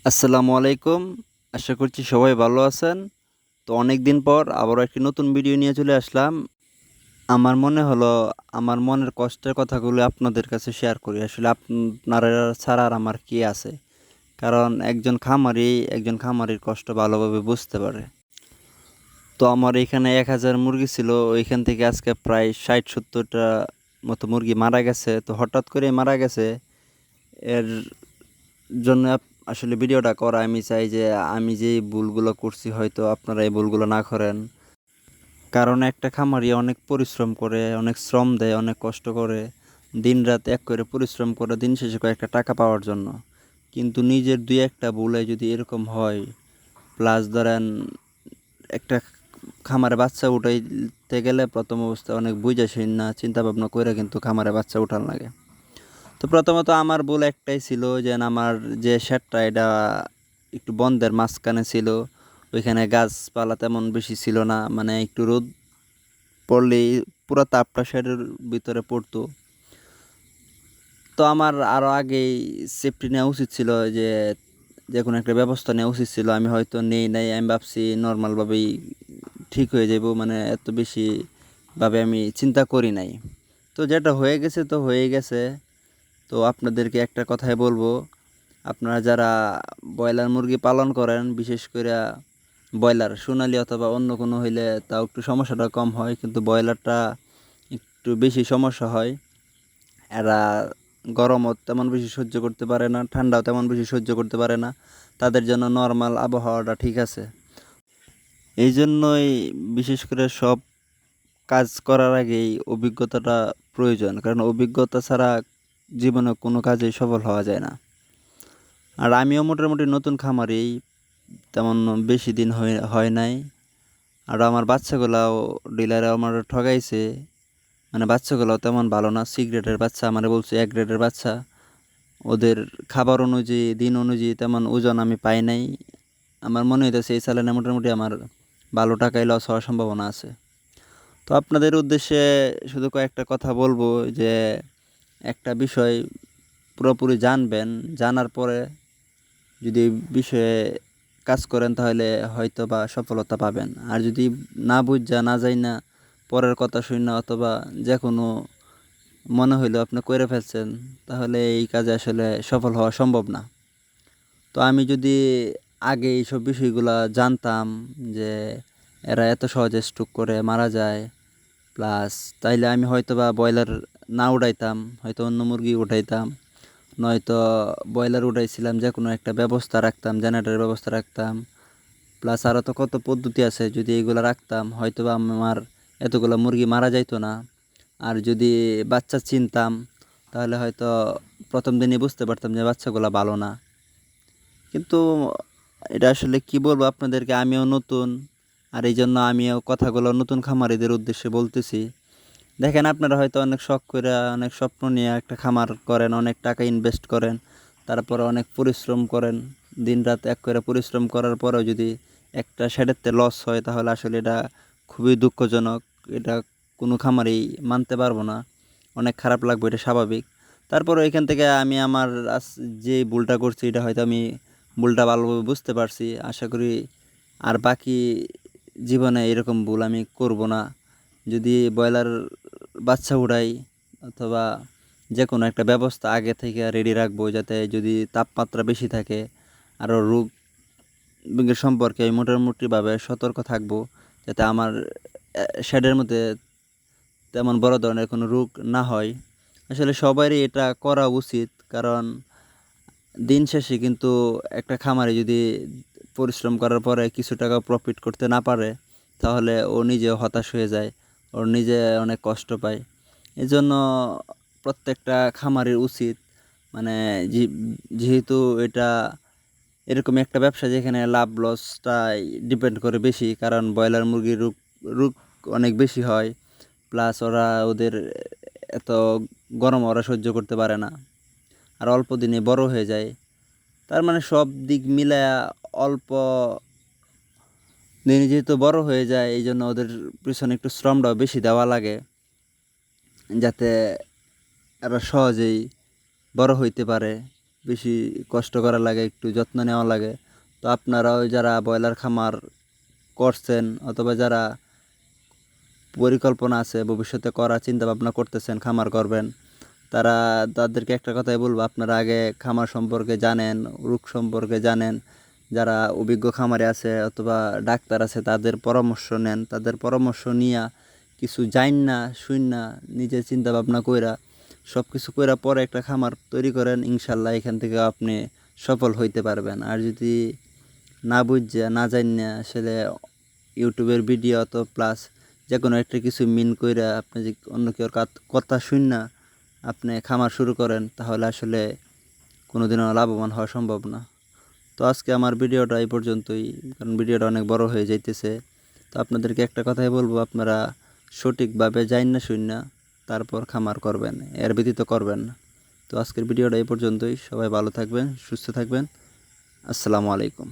আসসালামু আলাইকুম। আশা করছি সবাই ভালো আছেন। তো অনেকদিন পর আবারও একটি নতুন ভিডিও নিয়ে চলে আসলাম। আমার মনে হলো আমার মনের কষ্টের কথাগুলো আপনাদের কাছে শেয়ার করি। আসলে আপনারা ছাড়া আর আমার কি আছে? কারণ একজন খামারির কষ্ট ভালোভাবে বুঝতে পারে। তো আমার এখানে ১,০০০ মুরগি ছিল। ওইখান থেকে আজকে প্রায় ৬০-৭০ টা মতো মুরগি মারা গেছে। তো হঠাৎ করেই মারা গেছে। এর জন্য আসলে ভিডিওটা করা আমি চাই যে আমি যে ভুলগুলো করছি হয়তো আপনারা এই ভুলগুলো না করেন। কারণ একটা খামারি অনেক পরিশ্রম করে, অনেক শ্রম দেয়, অনেক কষ্ট করে, দিনরাত এক করে পরিশ্রম করে দিন শেষে কয়েকটা টাকা পাওয়ার জন্য। কিন্তু নিজের ২-১টা ভুলে যদি এরকম হয়, প্লাস ধরেন একটা খামারে বাচ্চা উঠাইতে গেলে প্রথম অবস্থায় অনেক বুইঝা শুইনা চিন্তা ভাবনা কইরা কিন্তু খামারে বাচ্চা উঠান লাগে। তো প্রথমত আমার ভুল একটাই ছিল যে আমার যে শেডটা এটা একটু বন্ধের মাঝখানে ছিল। ওইখানে গাছপালা তেমন বেশি ছিল না, মানে একটু রোদ পড়লেই পুরো তাপটা শেডের ভিতরে পড়তো। তো আমার আরও আগেই সেফটি নেওয়া উচিত ছিল, যে যে কোনো একটা ব্যবস্থা নেওয়া উচিত ছিল। আমি হয়তো নেই নাই, আমি ভাবছি নর্মালভাবেই ঠিক হয়ে যাব, মানে এত বেশি ভাবে আমি চিন্তা করি নাই। তো যেটা হয়ে গেছে তো হয়ে গেছে। তো আপনাদেরকে একটা কথাই বলবো, আপনারা যারা ব্রয়লার মুরগি পালন করেন, বিশেষ করে ব্রয়লার সোনালি অথবা অন্য কোনো হইলে তাও একটু সমস্যাটা কম হয়, কিন্তু ব্রয়লারটা একটু বেশি সমস্যা হয়। এরা গরমও তেমন বেশি সহ্য করতে পারে না, ঠান্ডাও তেমন বেশি সহ্য করতে পারে না। তাদের জন্য নর্মাল আবহাওয়াটা ঠিক আছে। এই জন্যই বিশেষ করে সব কাজ করার আগেই অভিজ্ঞতাটা প্রয়োজন, কারণ অভিজ্ঞতা ছাড়া জীবনে কোনো কাজেই সফল হওয়া যায় না। আর আমিও মোটামুটি নতুন খামারি, তেমন বেশি দিন হয় নাই। আর আমার বাচ্চাগুলাও ডিলারে আমার ঠগাইছে, মানে বাচ্চাগুলাও তেমন ভালো না। সি গ্রেডের বাচ্চা আমারে বলছে এ গ্রেডের বাচ্চা। ওদের খাবার অনুযায়ী দিন অনুযায়ী তেমন ওজন আমি পাই নাই। আমার মনে হইতেছে এই সালানে মোটামুটি আমার ভালো টাকায় লস হওয়ার সম্ভাবনা আছে। তো আপনাদের উদ্দেশ্যে শুধু কয়েকটা কথা বলবো, যে একটা বিষয় পুরোপুরি জানবেন, জানার পরে যদি এই বিষয়ে কাজ করেন তাহলে হয়তো বা সফলতা পাবেন। আর যদি না বুঝা না যাই না পরের কথা শুনে অথবা যে কোনো মনে হইলো আপনি করে ফেলছেন, তাহলে এই কাজে আসলে সফল হওয়া সম্ভব না। তো আমি যদি আগে এইসব বিষয়গুলা জানতাম, যে এরা এত সহজে স্ট্রোক করে মারা যায়, প্লাস তাইলে আমি হয়তো বা ব্রয়লার না উঠাইতাম, হয়তো অন্য মুরগি উঠাইতাম, নয়তো ব্রয়লার উঠাইছিলাম যে কোনো একটা ব্যবস্থা রাখতাম, জেনারেটরের ব্যবস্থা রাখতাম। প্লাস আরও তো কত পদ্ধতি আছে, যদি এগুলো রাখতাম হয়তো বা আমার এতগুলো মুরগি মারা যাইতো না। আর যদি বাচ্চা চিনতাম তাহলে হয়তো প্রথম দিনই বুঝতে পারতাম যে বাচ্চাগুলো ভালো না। কিন্তু এটা আসলে কি বলবো আপনাদেরকে, আমিও নতুন, আর এই জন্য আমিও কথাগুলো নতুন খামারিদের উদ্দেশ্যে বলতেছি। দেখেন, আপনারা হয়তো অনেক শখ করে অনেক স্বপ্ন নিয়ে একটা খামার করেন, অনেক টাকা ইনভেস্ট করেন, তারপরে অনেক পরিশ্রম করেন, দিনরাত এক করে পরিশ্রম করার পরেও যদি একটা শেডেরতে লস হয় তাহলে আসলে এটা খুবই দুঃখজনক। এটা কোনো খামারেই মানতে পারবো না, অনেক খারাপ লাগবে, এটা স্বাভাবিক। তারপরে এখান থেকে আমি আমার যে ভুলটা করছি এটা হয়তো আমি ভুলটা ভালোভাবে বুঝতে পারছি। আশা করি আর বাকি জীবনে এরকম ভুল আমি করব না। যদি ব্রয়লার বাচ্চা উড়াই অথবা যে কোনো একটা ব্যবস্থা আগে থেকে রেডি রাখবো, যাতে যদি তাপমাত্রা বেশি থাকে আরও রোগ বিজ্ঞান সম্পর্কে আমি মোটামুটিভাবে সতর্ক থাকবো, যাতে আমার শেডের মধ্যে তেমন বড় ধরনের কোনো রোগ না হয়। আসলে সবারই এটা করা উচিত, কারণ দিন শেষে কিন্তু একটা খামারে যদি পরিশ্রম করার পরে কিছু টাকা প্রফিট করতে না পারে তাহলে ও নিজেও হতাশ হয়ে যায়, ওর নিজে অনেক কষ্ট পায়। এজন্য প্রত্যেকটা খামারের উচিত, মানে যেহেতু এটা এরকম একটা ব্যবসা যেখানে লাভ লসটাই ডিপেন্ড করে বেশি, কারণ ব্রয়লার মুরগির রোগ রোগ অনেক বেশি হয়। প্লাস ওদের এত গরম ওরা সহ্য করতে পারে না, আর অল্প দিনে বড় হয়ে যায়। তার মানে সব দিক মিলায়া অল্প দিনে যেহেতু বড় হয়ে যায়, এই জন্য ওদের পিছনে একটু শ্রমটাও বেশি দেওয়া লাগে, যাতে এরা সহজেই বড় হইতে পারে। বেশি কষ্ট করা লাগে, একটু যত্ন নেওয়া লাগে। তো আপনারাও যারা ব্রয়লার খামার করছেন অথবা যারা পরিকল্পনা আছে ভবিষ্যতে করার চিন্তা ভাবনা করতেছেন খামার করবেন, তাদেরকে একটা কথাই বলবো, আপনারা আগে খামার সম্পর্কে জানেন, রোগ সম্পর্কে জানেন। যারা অভিজ্ঞ খামারে আছে অথবা ডাক্তার আছে তাদের পরামর্শ নেন। তাদের পরামর্শ নিয়া কিছু জাইন না শুন না নিজে চিন্তা ভাবনা কইরা সব কিছু কইরা পরে একটা খামার তৈরি করেন, ইনশাল্লাহ এখান থেকে আপনি সফল হইতে পারবেন। আর যদি না বুঝা না জাইনা আসলে ইউটিউবের ভিডিও তো প্লাস যে কোনো একটা কিছু মিন কইরা আপনি যে অন্য কেউ কথা শুন না আপনি খামার শুরু করেন, তাহলে আসলে কোনোদিনও লাভবান হওয়া সম্ভব না। তো আজকে আমার ভিডিওটা এই পর্যন্তই, কারণ ভিডিওটা অনেক বড় হয়ে যাইতেছে। তো আপনাদেরকে একটা কথাই বলবো, আপনারা সঠিকভাবে জাইন না শুন না তারপর খামার করবেন, এর ব্যতীত করবেন না। তো আজকের ভিডিওটা এই পর্যন্তই। সবাই ভালো থাকবেন, সুস্থ থাকবেন। আসসালামু আলাইকুম।